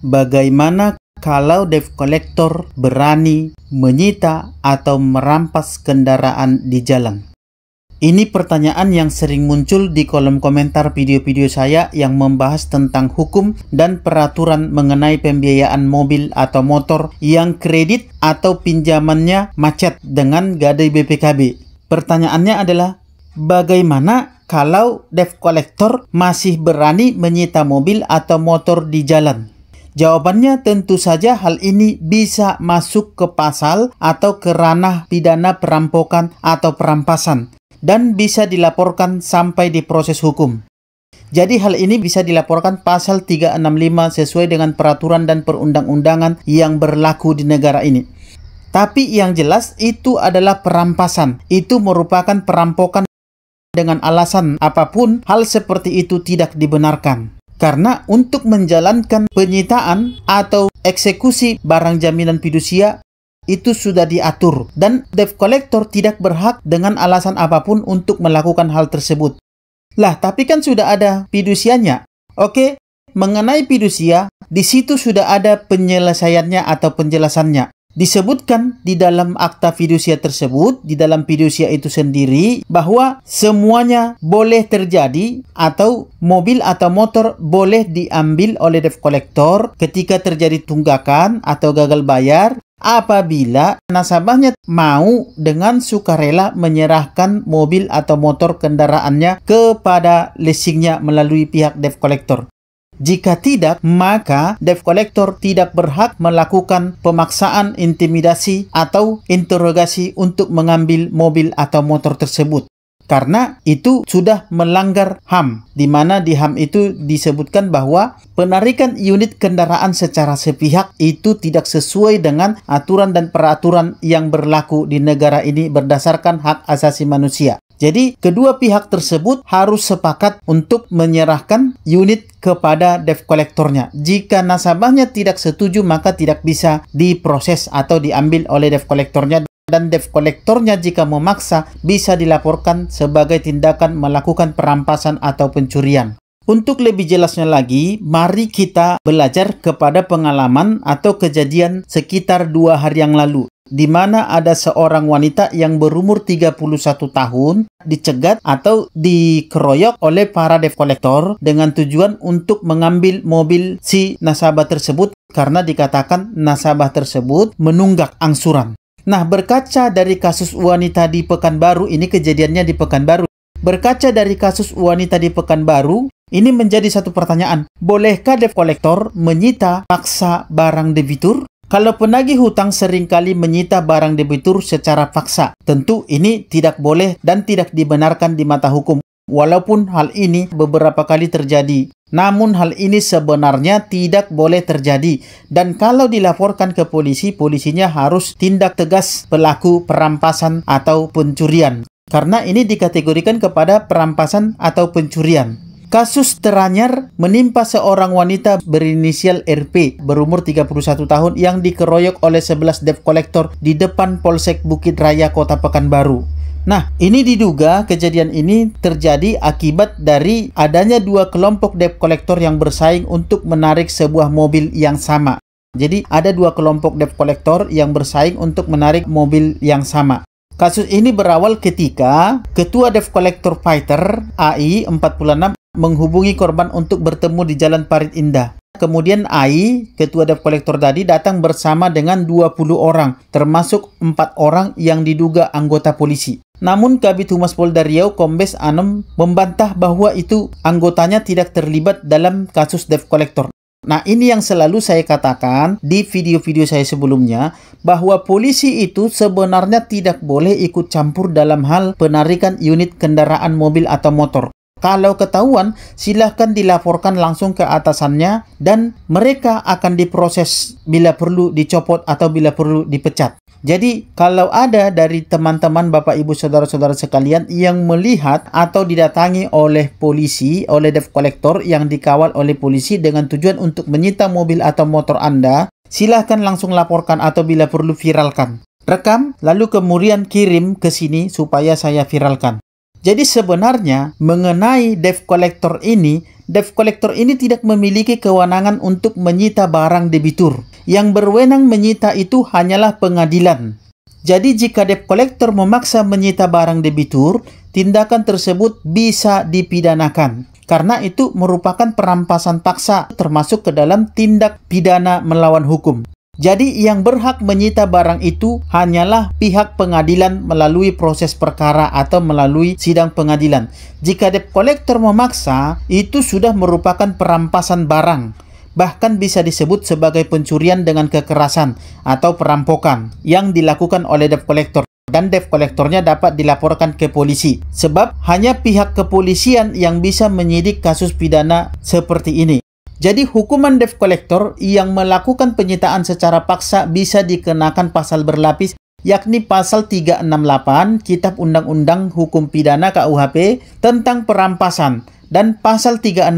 Bagaimana kalau debt collector berani menyita atau merampas kendaraan di jalan? Ini pertanyaan yang sering muncul di kolom komentar video-video saya yang membahas tentang hukum dan peraturan mengenai pembiayaan mobil atau motor yang kredit atau pinjamannya macet dengan gadai BPKB. Pertanyaannya adalah, bagaimana kalau debt collector masih berani menyita mobil atau motor di jalan? Jawabannya tentu saja hal ini bisa masuk ke pasal atau ke ranah pidana perampokan atau perampasan dan bisa dilaporkan sampai di proses hukum. Jadi hal ini bisa dilaporkan pasal 365 sesuai dengan peraturan dan perundang-undangan yang berlaku di negara ini. Tapi yang jelas itu adalah perampasan. Itu merupakan perampokan dengan alasan apapun, hal seperti itu tidak dibenarkan. Karena untuk menjalankan penyitaan atau eksekusi barang jaminan fidusia itu sudah diatur dan debt collector tidak berhak dengan alasan apapun untuk melakukan hal tersebut. Lah, tapi kan sudah ada fidusianya. Oke, mengenai fidusia, di situ sudah ada penyelesaiannya atau penjelasannya. Disebutkan di dalam akta fidusia tersebut, di dalam fidusia itu sendiri, bahwa semuanya boleh terjadi atau mobil atau motor boleh diambil oleh debt collector ketika terjadi tunggakan atau gagal bayar apabila nasabahnya mau dengan sukarela menyerahkan mobil atau motor kendaraannya kepada leasingnya melalui pihak debt collector. Jika tidak, maka debt collector tidak berhak melakukan pemaksaan, intimidasi, atau interogasi untuk mengambil mobil atau motor tersebut. Karena itu sudah melanggar HAM, di mana di HAM itu disebutkan bahwa penarikan unit kendaraan secara sepihak itu tidak sesuai dengan aturan dan peraturan yang berlaku di negara ini berdasarkan hak asasi manusia. Jadi, kedua pihak tersebut harus sepakat untuk menyerahkan unit kepada debt collectornya. Jika nasabahnya tidak setuju, maka tidak bisa diproses atau diambil oleh debt collectornya. Dan debt collectornya jika memaksa bisa dilaporkan sebagai tindakan melakukan perampasan atau pencurian. Untuk lebih jelasnya lagi, mari kita belajar kepada pengalaman atau kejadian sekitar 2 hari yang lalu, di mana ada seorang wanita yang berumur 31 tahun dicegat atau dikeroyok oleh para debt collector dengan tujuan untuk mengambil mobil si nasabah tersebut karena dikatakan nasabah tersebut menunggak angsuran. Nah, berkaca dari kasus wanita di Pekanbaru, ini kejadiannya di Pekanbaru. Berkaca dari kasus wanita di Pekanbaru, ini menjadi satu pertanyaan. Bolehkah debt collector menyita paksa barang debitur? Kalau penagih hutang seringkali menyita barang debitur secara paksa, tentu ini tidak boleh dan tidak dibenarkan di mata hukum. Walaupun hal ini beberapa kali terjadi, namun hal ini sebenarnya tidak boleh terjadi. Dan kalau dilaporkan ke polisi, polisinya harus tindak tegas pelaku perampasan atau pencurian. Karena ini dikategorikan kepada perampasan atau pencurian. Kasus teranyar menimpa seorang wanita berinisial RP berumur 31 tahun yang dikeroyok oleh 11 debt collector di depan Polsek Bukit Raya Kota Pekanbaru. Nah, ini diduga kejadian ini terjadi akibat dari adanya 2 kelompok debt collector yang bersaing untuk menarik sebuah mobil yang sama. Jadi, ada 2 kelompok debt collector yang bersaing untuk menarik mobil yang sama. Kasus ini berawal ketika Ketua Debt Collector Fighter AI 46 menghubungi korban untuk bertemu di Jalan Parit Indah. Kemudian AI, Ketua Debt Collector tadi, datang bersama dengan 20 orang, termasuk 4 orang yang diduga anggota polisi. Namun Kabid Humas Polda Riau, Kombes Anom, membantah bahwa itu anggotanya tidak terlibat dalam kasus debt collector. Nah, ini yang selalu saya katakan di video-video saya sebelumnya, bahwa polisi itu sebenarnya tidak boleh ikut campur dalam hal penarikan unit kendaraan mobil atau motor. Kalau ketahuan, silahkan dilaporkan langsung ke atasannya dan mereka akan diproses bila perlu dicopot atau bila perlu dipecat. Jadi, kalau ada dari teman-teman, Bapak, Ibu, Saudara-saudara sekalian yang melihat atau didatangi oleh polisi, oleh debt collector yang dikawal oleh polisi dengan tujuan untuk menyita mobil atau motor Anda, silahkan langsung laporkan atau bila perlu viralkan. Rekam, lalu kemudian kirim ke sini supaya saya viralkan. Jadi sebenarnya mengenai debt collector ini debt collector ini tidak memiliki kewenangan untuk menyita barang debitur. Yang berwenang menyita itu hanyalah pengadilan. Jadi jika debt collector memaksa menyita barang debitur, tindakan tersebut bisa dipidanakan. Karena itu merupakan perampasan paksa termasuk ke dalam tindak pidana melawan hukum. Jadi yang berhak menyita barang itu hanyalah pihak pengadilan melalui proses perkara atau melalui sidang pengadilan. Jika debt collector memaksa, itu sudah merupakan perampasan barang. Bahkan bisa disebut sebagai pencurian dengan kekerasan atau perampokan yang dilakukan oleh debt collector. Dan debt collectornya dapat dilaporkan ke polisi. Sebab hanya pihak kepolisian yang bisa menyidik kasus pidana seperti ini. Jadi hukuman debt collector yang melakukan penyitaan secara paksa bisa dikenakan pasal berlapis, yakni pasal 368 Kitab Undang-Undang Hukum Pidana KUHP tentang perampasan dan pasal 365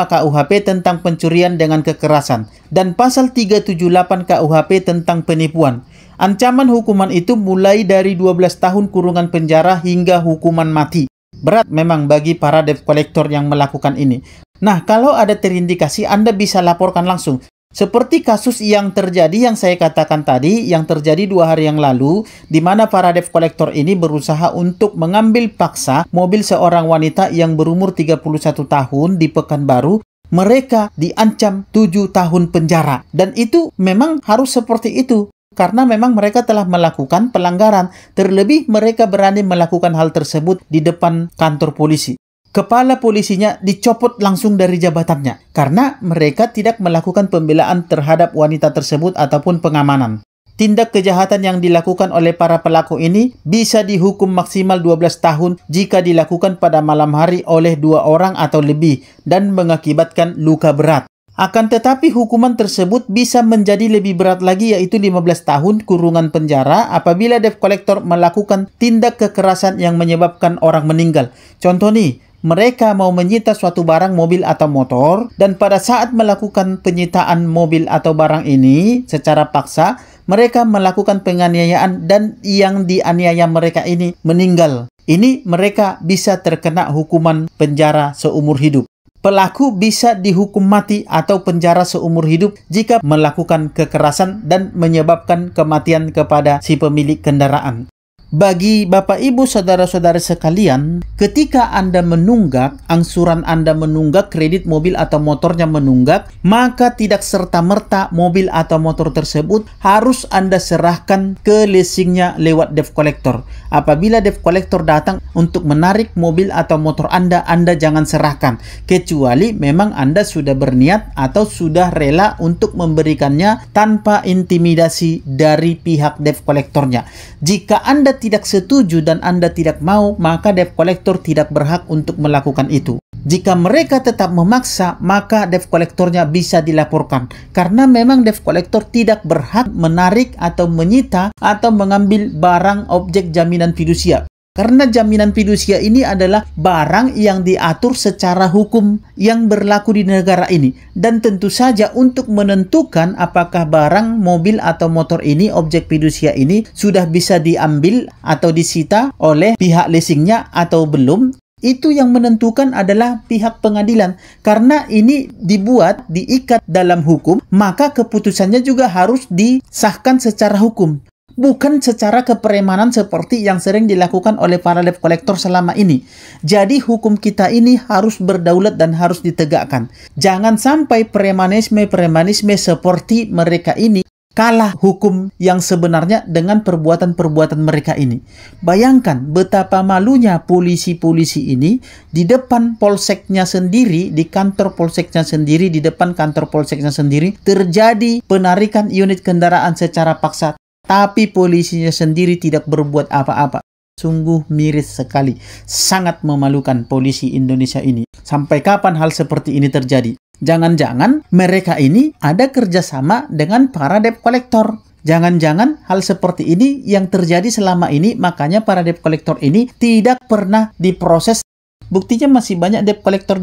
KUHP tentang pencurian dengan kekerasan dan pasal 378 KUHP tentang penipuan. Ancaman hukuman itu mulai dari 12 tahun kurungan penjara hingga hukuman mati. Berat memang bagi para debt collector yang melakukan ini. Nah, kalau ada terindikasi, Anda bisa laporkan langsung. Seperti kasus yang terjadi yang saya katakan tadi, yang terjadi 2 hari yang lalu, di mana para debt collector ini berusaha untuk mengambil paksa mobil seorang wanita yang berumur 31 tahun di Pekanbaru. Mereka diancam 7 tahun penjara. Dan itu memang harus seperti itu. Karena memang mereka telah melakukan pelanggaran. Terlebih mereka berani melakukan hal tersebut di depan kantor polisi. Kepala polisinya dicopot langsung dari jabatannya karena mereka tidak melakukan pembelaan terhadap wanita tersebut ataupun pengamanan. Tindak kejahatan yang dilakukan oleh para pelaku ini bisa dihukum maksimal 12 tahun jika dilakukan pada malam hari oleh 2 orang atau lebih dan mengakibatkan luka berat. Akan tetapi hukuman tersebut bisa menjadi lebih berat lagi, yaitu 15 tahun kurungan penjara apabila debt collector melakukan tindak kekerasan yang menyebabkan orang meninggal. Contoh nih, mereka mau menyita suatu barang mobil atau motor dan pada saat melakukan penyitaan mobil atau barang ini secara paksa, mereka melakukan penganiayaan dan yang dianiaya mereka ini meninggal. Ini mereka bisa terkena hukuman penjara seumur hidup. Pelaku bisa dihukum mati atau penjara seumur hidup jika melakukan kekerasan dan menyebabkan kematian kepada si pemilik kendaraan. Bagi Bapak Ibu Saudara-saudara sekalian, ketika Anda menunggak, angsuran Anda menunggak, kredit mobil atau motornya menunggak, maka tidak serta-merta mobil atau motor tersebut harus Anda serahkan ke leasingnya lewat debt collector. Apabila debt collector datang untuk menarik mobil atau motor Anda jangan serahkan. Kecuali memang Anda sudah berniat atau sudah rela untuk memberikannya tanpa intimidasi dari pihak debt collectornya. Jika Anda tidak setuju dan Anda tidak mau, maka debt collector tidak berhak untuk melakukan itu. Jika mereka tetap memaksa, maka debt collectornya bisa dilaporkan. Karena memang debt collector tidak berhak menarik atau menyita atau mengambil barang objek jaminan fidusia. Karena jaminan fidusia ini adalah barang yang diatur secara hukum yang berlaku di negara ini. Dan tentu saja untuk menentukan apakah barang, mobil atau motor ini, objek fidusia ini sudah bisa diambil atau disita oleh pihak leasingnya atau belum, itu yang menentukan adalah pihak pengadilan. Karena ini dibuat, diikat dalam hukum, maka keputusannya juga harus disahkan secara hukum. Bukan secara kepremanan seperti yang sering dilakukan oleh para debt collector selama ini. Jadi hukum kita ini harus berdaulat dan harus ditegakkan. Jangan sampai premanisme seperti mereka ini kalah hukum yang sebenarnya dengan perbuatan-perbuatan mereka ini. Bayangkan betapa malunya polisi-polisi ini di depan polseknya sendiri, di kantor polseknya sendiri, di depan kantor polseknya sendiri terjadi penarikan unit kendaraan secara paksa. Tapi polisinya sendiri tidak berbuat apa-apa. Sungguh miris sekali. Sangat memalukan polisi Indonesia ini. Sampai kapan hal seperti ini terjadi? Jangan-jangan mereka ini ada kerjasama dengan para debt collector. Jangan-jangan hal seperti ini yang terjadi selama ini, makanya para debt collector ini tidak pernah diproses. Buktinya masih banyak debt collector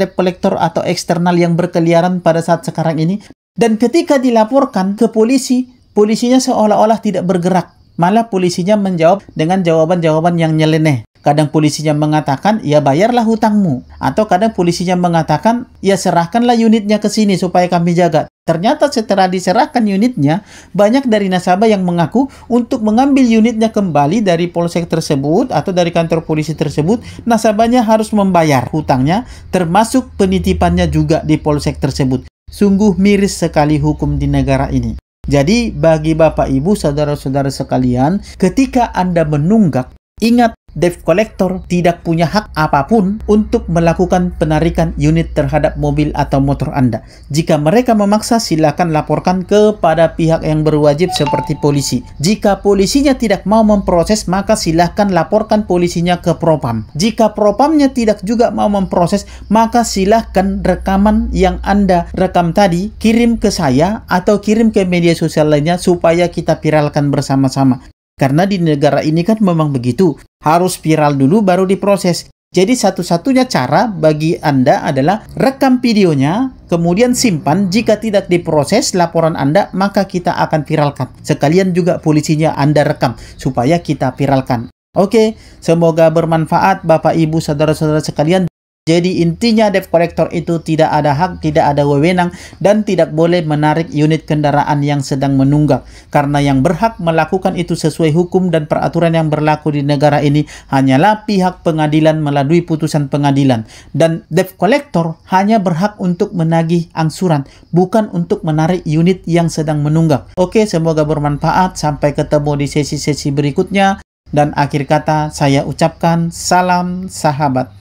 atau eksternal yang berkeliaran pada saat sekarang ini. Dan ketika dilaporkan ke polisi, polisinya seolah-olah tidak bergerak. malah polisinya menjawab dengan jawaban-jawaban yang nyeleneh. Kadang polisinya mengatakan, ya bayarlah hutangmu. Atau kadang polisinya mengatakan, ya serahkanlah unitnya ke sini supaya kami jaga. Ternyata setelah diserahkan unitnya, banyak dari nasabah yang mengaku untuk mengambil unitnya kembali dari polsek tersebut atau dari kantor polisi tersebut, nasabahnya harus membayar hutangnya, termasuk penitipannya juga di polsek tersebut. Sungguh miris sekali hukum di negara ini. Jadi bagi Bapak Ibu, saudara-saudara sekalian, ketika Anda menunggak, ingat, debt collector tidak punya hak apapun untuk melakukan penarikan unit terhadap mobil atau motor Anda. Jika mereka memaksa, silakan laporkan kepada pihak yang berwajib seperti polisi. Jika polisinya tidak mau memproses, maka silakan laporkan polisinya ke Propam. Jika Propamnya tidak juga mau memproses, maka silakan rekaman yang Anda rekam tadi kirim ke saya atau kirim ke media sosial lainnya supaya kita viralkan bersama-sama. Karena di negara ini kan memang begitu. Harus viral dulu baru diproses. Jadi satu-satunya cara bagi Anda adalah rekam videonya, kemudian simpan. Jika tidak diproses laporan Anda, maka kita akan viralkan. Sekalian juga polisinya Anda rekam, supaya kita viralkan. Oke, semoga bermanfaat Bapak Ibu saudara-saudara sekalian. Jadi intinya debt collector itu tidak ada hak, tidak ada wewenang, dan tidak boleh menarik unit kendaraan yang sedang menunggak. Karena yang berhak melakukan itu sesuai hukum dan peraturan yang berlaku di negara ini hanyalah pihak pengadilan melalui putusan pengadilan. Dan debt collector hanya berhak untuk menagih angsuran, bukan untuk menarik unit yang sedang menunggak. Oke, semoga bermanfaat. Sampai ketemu di sesi-sesi berikutnya. Dan akhir kata saya ucapkan salam sahabat.